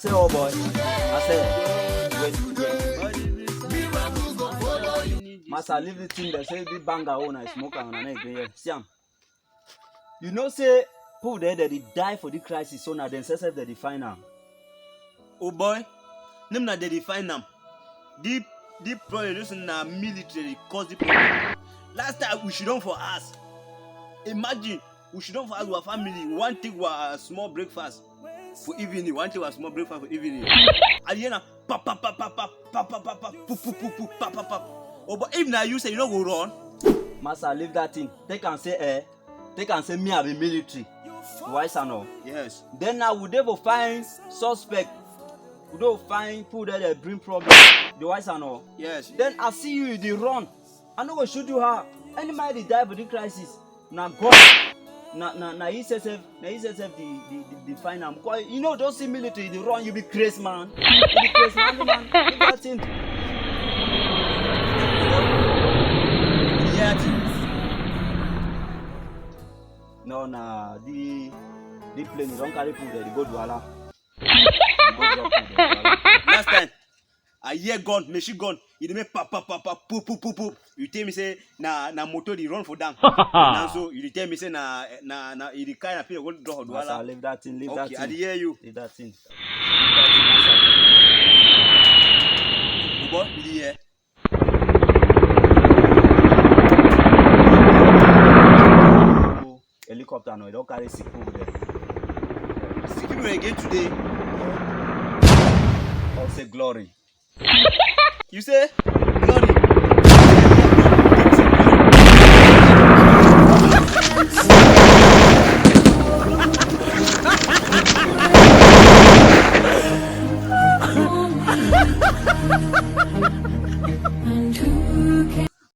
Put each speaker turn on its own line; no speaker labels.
Say, oh boy. I said, wait. Master, leave the thing there. Say, the banger on I smoke and I ain't here. Siam. You know, say, people there that they die for the crisis, so now then, say, they define them.
Oh boy, them na they define them. The problem is na military cause the problem. Last time we should run for us. Imagine we should run for us our family. One thing was small breakfast for evening. One thing was small breakfast for evening. And you know, pap pap pap pap pap pap pap pap pap poop poop poop poop pap pap pap. Oh, but if now you say you don't go run,
Master, leave that thing. They can say they can say me have a military. Wise and all.
yes.
Then now we never find suspect. We don't find people that bring problem. The wise and all.
Yes.
Then I see you they run. I know what should you have. Anybody die for the crisis. Now God. Now he says the find them. You know, don't see military, they run, you be crazy man. You be crazy man, man. Leave that thing.
Yeah.
No, nah, the plane, you don't carry food there, they go to Allah.
Last time, I hear gun, machine gun. It make pap pap pap pap poop poop poop poop. You tell me say na motor they run for them. Now so you tell me say na it kind of people go draw do
Allah. Leave that thing, leave that thing.
Okay, I hear you.
Leave that thing.
Ubo, you hear?
Helicopter no, you don't carry sick people there.
Sick people again today.
I'll say glory.
You say glory.